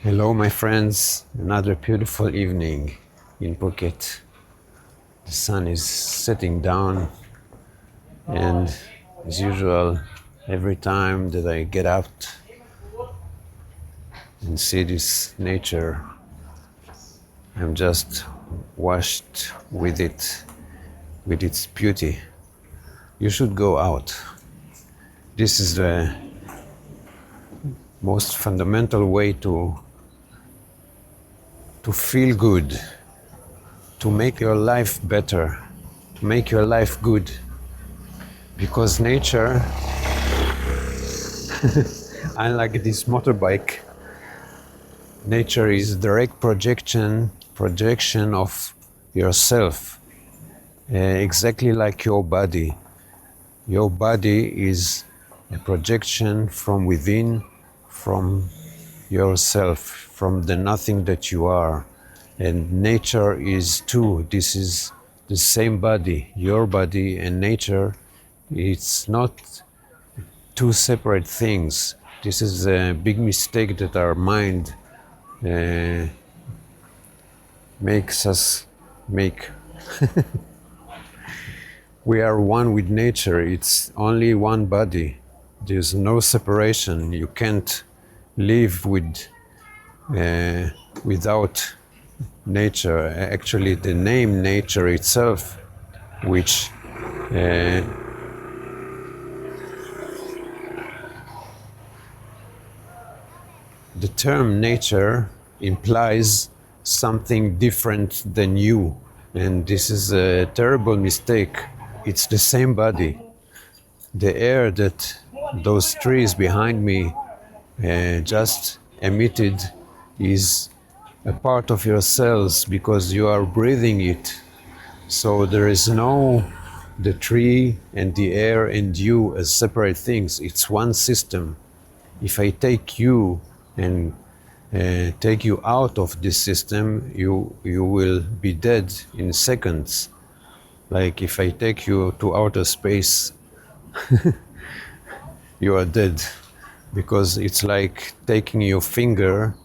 Hello, my friends. Another beautiful evening in Phuket. The sun is setting down, and as usual, every time that I get out and see this nature, I'm just washed with it, with its beauty. You should go out. This is the most fundamental way to feel good, to make your life better, to make your life good. Because nature, unlike this motorbike, nature is direct projection of yourself, exactly like your body. Your body is a projection from within, from yourself, from the nothing that you are. And nature is too. This is the same body. Your body and nature, it's not two separate things. This is a big mistake that our mind makes us make. We are one with nature. It's only one body. There's no separation. You can't live without nature. Actually, the name nature itself, which the term nature implies something different than you, and this is a terrible mistake. It's the same body. The air that those trees behind me just emitted is a part of your cells because you are breathing it. So there is no the tree and the air and you as separate things. It's one system. If I take you and take you out of this system, you will be dead in seconds. Like if I take you to outer space, you are dead, because it's like taking your finger,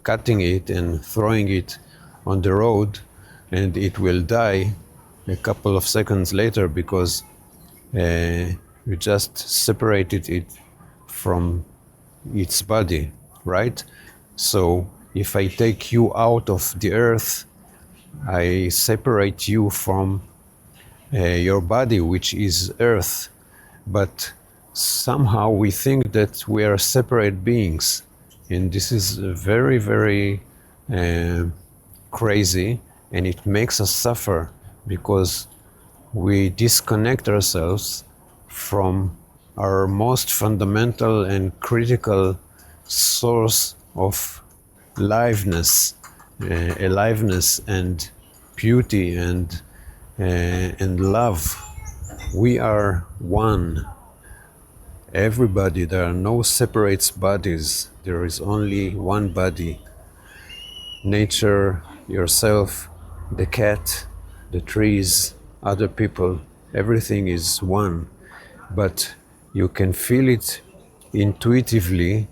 cutting it and throwing it on the road, and it will die a couple of seconds later because you just separated it from its body, right? So if I take you out of the earth, I separate you from your body, which is earth. But somehow we think that we are separate beings, and this is very, very crazy, and it makes us suffer because we disconnect ourselves from our most fundamental and critical source of aliveness and beauty and love. We are one. Everybody, there are no separate bodies. There is only one body. Nature, yourself, the cat, the trees, other people, everything is one. But you can feel it intuitively,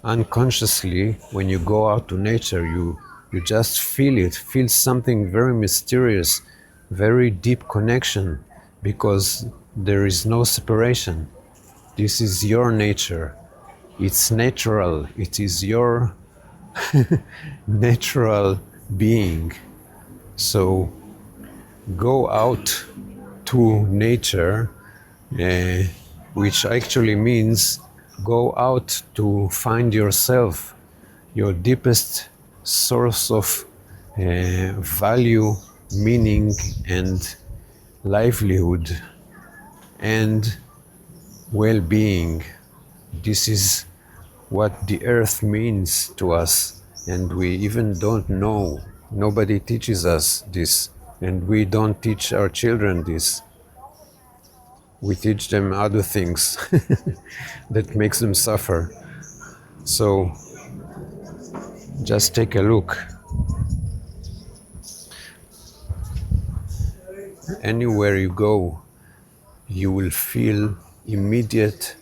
unconsciously. When you go out to nature, you just feel something very mysterious, very deep connection, because there is no separation. This is your nature. It's natural. It is your natural being. So go out to nature, which actually means go out to find yourself, your deepest source of value, meaning, and livelihood, and well-being. This is what the earth means to us, and we even don't know. Nobody teaches us this, and we don't teach our children this. We teach them other things that makes them suffer. So just take a look. Anywhere you go, you will feel immediate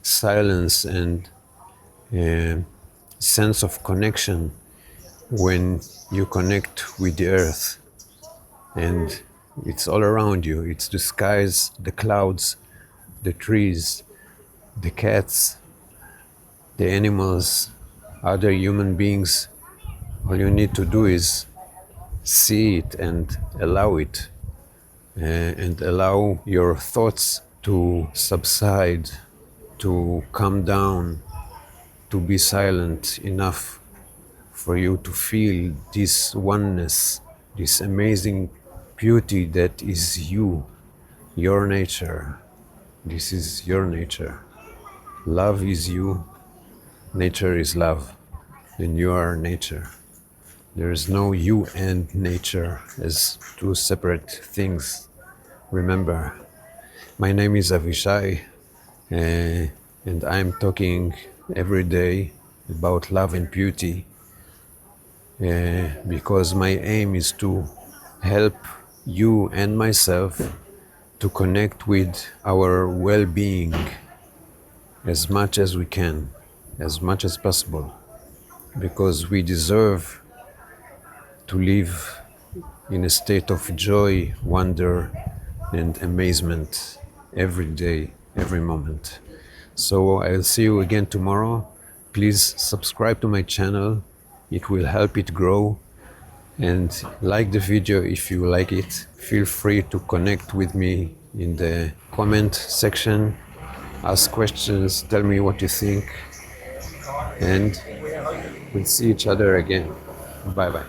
silence and sense of connection when you connect with the earth. And it's all around you. It's the skies, the clouds, the trees, the cats, the animals, other human beings. All you need to do is see it and allow it, and allow your thoughts to subside, to calm down, to be silent enough for you to feel this oneness, this amazing beauty that is you, your nature. This is your nature. Love is you, nature is love, and you are nature. There is no you and nature as two separate things. Remember, my name is Avishai, and I'm talking every day about love and beauty, because my aim is to help you and myself to connect with our well-being as much as we can, as much as possible, because we deserve to live in a state of joy, wonder, and amazement every day, every moment. So I'll see you again tomorrow. Please subscribe to my channel. It will help it grow. And like the video if you like it. Feel free to connect with me in the comment section. Ask questions, tell me what you think. And we'll see each other again. Bye bye.